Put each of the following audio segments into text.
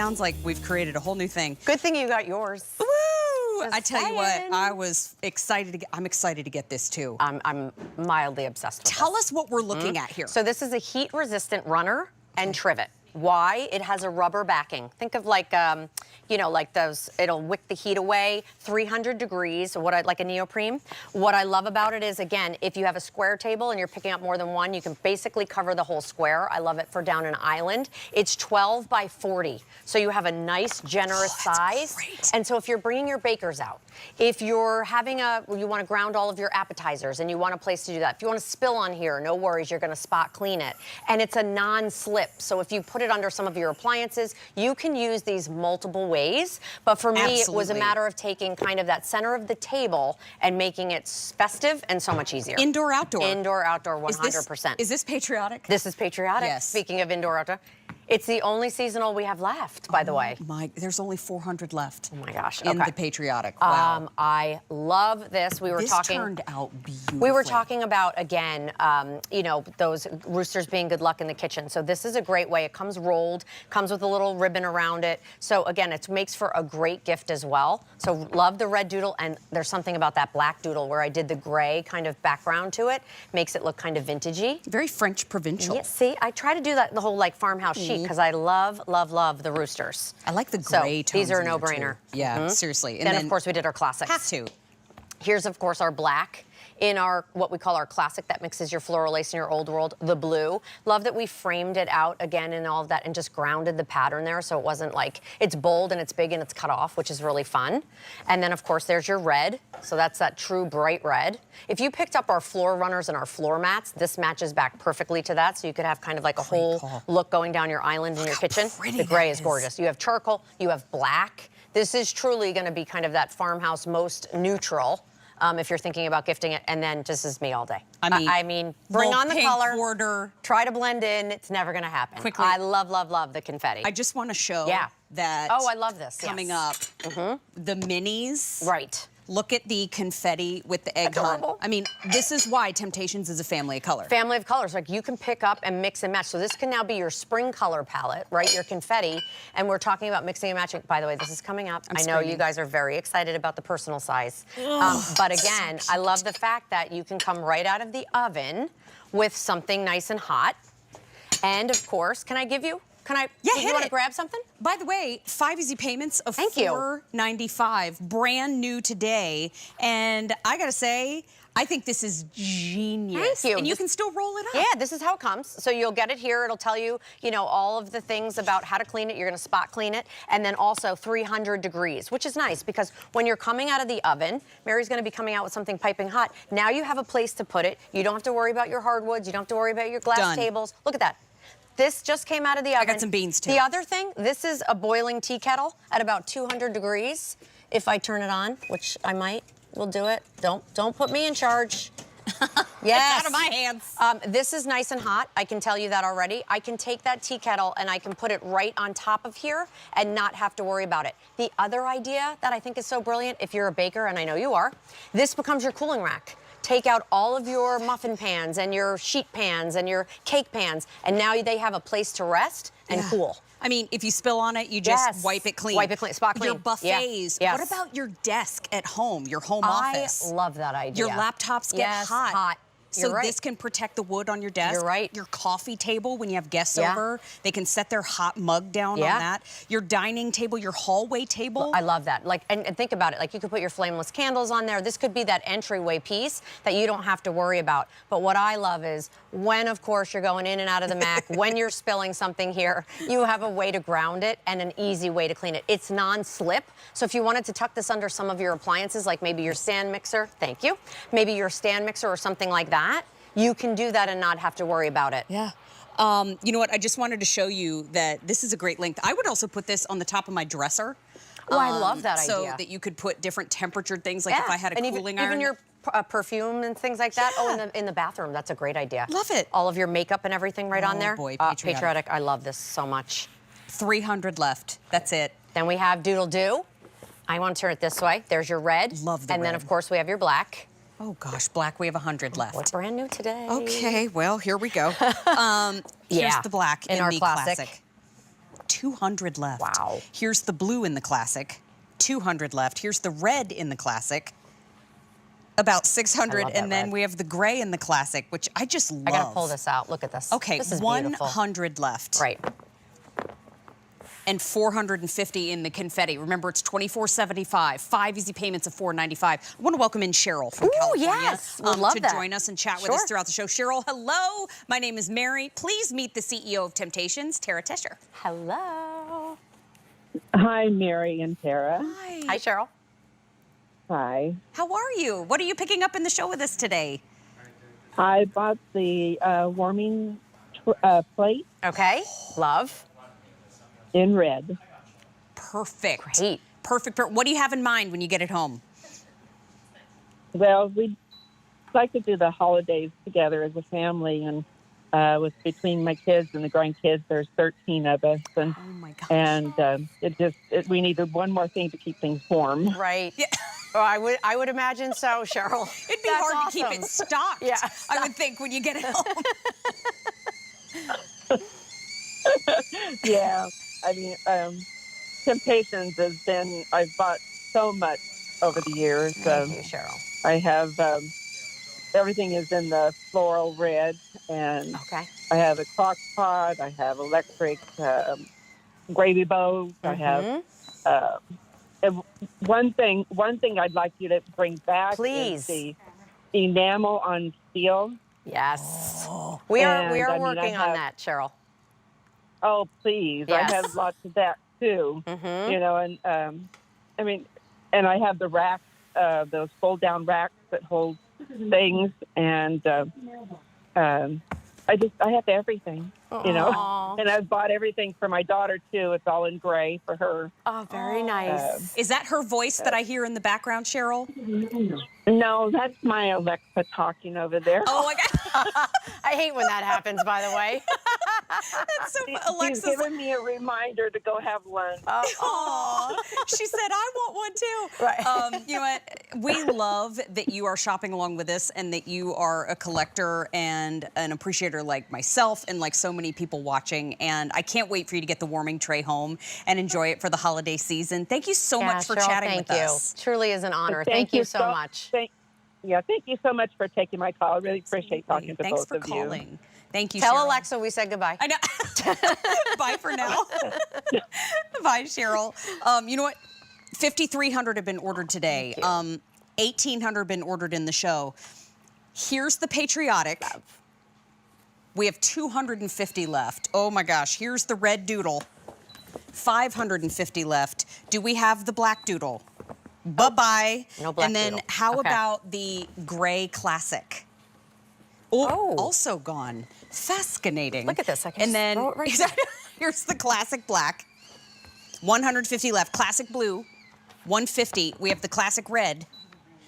sounds like we've created a whole new thing. Good thing you got yours. Woo! I tell you what, I was excited to get, I'm excited to get this too. I'm mildly obsessed with Tell this. us what we're looking at here. So this is a heat-resistant runner and trivet. Why? It has a rubber backing. Think of like, you know, like those, it'll wick the heat away, 300 degrees, like a neoprene. What I love about it is, again, if you have a square table and you're picking up more than one, you can basically cover the whole square. I love it for down an island. It's 12 by 40, so you have a nice, generous size. Great. And so if you're bringing your bakers out, if you're having you want to ground all of your appetizers and you want a place to do that, if you want to spill on here, no worries, you're going to spot clean it. And it's a non-slip, so if you put it under some of your appliances, you can use these multiple ways. But for me, it was a matter of taking kind of that center of the table and making it festive and so much easier. Indoor, outdoor. Indoor, outdoor, 100%. Is this patriotic? This is patriotic. Yes. Speaking of indoor, outdoor. It's the only seasonal we have left, by the way. There's only 400 left. Oh my gosh. In the patriotic. Wow. I love this. This turned out beautifully. We were talking about, again, you know, those roosters being good luck in the kitchen. So this is a great way. It comes rolled, comes with a little ribbon around it. So again, it makes for a great gift as well. So love the red doodle, and there's something about that black doodle where I did the gray kind of background to it. Makes it look kind of vintagey. Very French provincial. Yeah, see, I try to do that, the whole like farmhouse chic, because I love, love, love the roosters. I like the gray tones. These are a in there, no-brainer. too. Yeah, seriously. And then, of course, we did our classics. Have to. Here's, of course, our black. In our, what we call our classic, that mixes your floral lace and your old world, the blue. Love that we framed it out again and all of that and just grounded the pattern there, so it wasn't like, it's bold and it's big and it's cut off, which is really fun. And then, of course, there's your red. So that's that true bright red. If you picked up our floor runners and our floor mats, this matches back perfectly to that, so you could have kind of like a whole look going down your island in your kitchen. The gray is gorgeous. You have charcoal, you have black. This is truly gonna be kind of that farmhouse most neutral. If you're thinking about gifting it, and then this is me all day. I mean, bring on the color, border. Try to blend in, it's never gonna happen. Quickly. I love, love, love the confetti. I just want to show that. Oh, I love this. Coming up, the minis. Right. Look at the confetti with the egg hunt. I mean, this is why Temp-tations is a family of color. Family of colors, like you can pick up and mix and match. So this can now be your spring color palette, right? Your confetti. And we're talking about mixing and matching. By the way, this is coming up. I know you guys are very excited about the personal size. But again, I love the fact that you can come right out of the oven with something nice and hot. And of course, can I give you? Can I? Yeah, you want to grab something? By the way, 5 easy payments of $4.95, brand new today. And I gotta say, I think this is genius. Thank you. And you can still roll it up. Yeah, this is how it comes. So you'll get it here. It'll tell you, you know, all of the things about how to clean it. You're gonna spot clean it. And then also 300 degrees, which is nice because when you're coming out of the oven, Mary's gonna be coming out with something piping hot. Now you have a place to put it. You don't have to worry about your hardwoods. You don't have to worry about your glass tables. Look at that. This just came out of the oven. I got some beans, too. The other thing, this is a boiling tea kettle at about 200 degrees. If I turn it on, which I might, we'll do it. Don't put me in charge. Yes. It's out of my hands. This is nice and hot. I can tell you that already. I can take that tea kettle and I can put it right on top of here and not have to worry about it. The other idea that I think is so brilliant, if you're a baker, and I know you are, this becomes your cooling rack. Take out all of your muffin pans and your sheet pans and your cake pans, and now they have a place to rest and cool. I mean, if you spill on it, you just wipe it clean. Wipe it clean, spot clean. Your buffets. What about your desk at home, your home office? I love that idea. Your laptops get hot. So You're right. this can protect the wood on your desk. You're right. Your coffee table, when you have guests over, they can set their hot mug down on that. Your dining table, your hallway table. I love that. Like, and think about it. Like, you could put your flameless candles on there. This could be that entryway piece that you don't have to worry about. But what I love is when, of course, you're going in and out of the Mac, when you're spilling something here, you have a way to ground it and an easy way to clean it. It's non-slip. So if you wanted to tuck this under some of your appliances, like maybe your stand mixer, thank you, maybe your stand mixer or something like that, you can do that and not have to worry about it. Yeah. You know what? I just wanted to show you that this is a great length. I would also put this on the top of my dresser. Oh, I love that idea. So that you could put different temperatured things, like if I had a cooling iron. Even your perfume and things like that. Oh, in the bathroom. That's a great idea. Love it. All of your makeup and everything right on there. Oh boy, patriotic. Patriotic. I love this so much. 300 left. That's it. Then we have Doodle Doo. I want to turn it this way. There's your red. Love the And then, of course, we have your black. Oh, gosh, black, we have 100 left. What's brand new today? Okay, well, here we go. Here's the black in our the classic. 200 left. Wow. Here's the blue in the classic, 200 left. Here's the red in the classic, about 600. And then we have the gray in the classic, which I just love. I gotta pull this out. Look at this. Okay, this is 100 left. Right. And 450 in the confetti. Remember, it's $24.75. 5 easy payments of $4.95. I want to welcome in Cheryl from California. Yes. We'd love to that. join us and chat with us throughout the show. Cheryl, hello. My name is Mary. Please meet the CEO of Temp-tations, Tara Tesher. Hello. Hi, Mary and Tara. Hi. Hi, Cheryl. Hi. How are you? What are you picking up in the show with us today? I bought the warming plate Okay. Love. in red. Perfect. Great. Perfect. What do you have in mind when you get it home? Well, we'd like to do the holidays together as a family, and with between my kids and the grandkids, there's 13 of us, and Oh my gosh. and we needed one more thing to keep things warm. Right. Yeah. Oh, I would imagine so, Cheryl. It'd be That's hard to keep awesome. it stocked, Yeah. I would think, when you get it home. Yeah, I mean, Temp-tations has been. I've bought so much over the years. Thank you, Cheryl. I have everything is in the floral red, and Okay. I have a crock pot. I have electric gravy bowls. I have and one thing I'd like you to bring back Please. is the enamel on steel. Yes. We are And, I mean, working I on have- that, Cheryl. Oh, please! Yes. I have lots of that too. Mm-hmm. You know, and I mean, and I have the racks, those fold-down racks that hold things, and I have everything. You know, Aw. and I've bought everything for my daughter too. It's all in gray for her. Oh, very nice. Is that her voice that I hear in the background, Cheryl? No, that's my Alexa talking over there. Oh my God. I hate when that happens, by the way. That's so She's Alexa's giving me a reminder to go have lunch. Aw. She said, I want one too. Right. You know what? We love that you are shopping along with us and that you are a collector and an appreciator like myself and like so many people watching. And I can't wait for you to get the warming tray home and enjoy it for the holiday season. Thank you so much for Cheryl, chatting thank with you. us. Truly is an honor. Thank you so much. Thank you so much for taking my call. I really appreciate talking to Thanks both for of you. calling. Thank you, Tell Cheryl. Alexa we said goodbye. I know. Bye for now. Bye, Cheryl. You know what? 5,300 have been ordered today. 1,800 have been ordered in the show. Here's the patriotic. We have 250 left. Oh my gosh. Here's the red doodle. 550 left. Do we have the black doodle? Bye-bye. No black And then doodle. how Okay. about the gray classic? Oh. Also gone. Fascinating. Look at this. I can and just then throw it right there. here's the classic black. 150 left. Classic blue. 150. We have the classic red.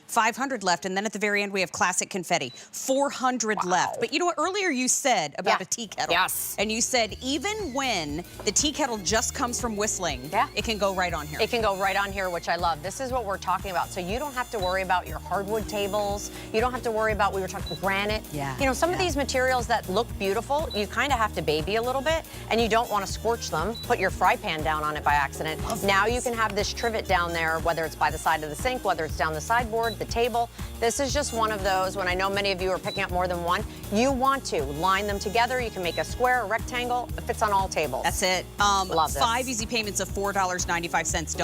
500 left, and then at the very end we have classic confetti. 400 left. But you know what? Earlier you said about a tea kettle. Yes. And you said even when the tea kettle just comes from whistling, it can go right on here. It can go right on here, which I love. This is what we're talking about. So you don't have to worry about your hardwood tables. You don't have to worry about, we were talking granite. Yeah, You know, some of yeah. these materials that look beautiful, you kind of have to baby a little bit, and you don't want to scorch them. Put your fry pan down on it by accident. Now you can have this trivet down there, whether it's by the side of the sink, whether it's down the sideboard, the table. This is just one of those, when I know many of you are picking up more than one, you want to line them together. You can make a square, a rectangle. It fits on all tables. That's it. Love this. 5 easy payments of $4.95. Don't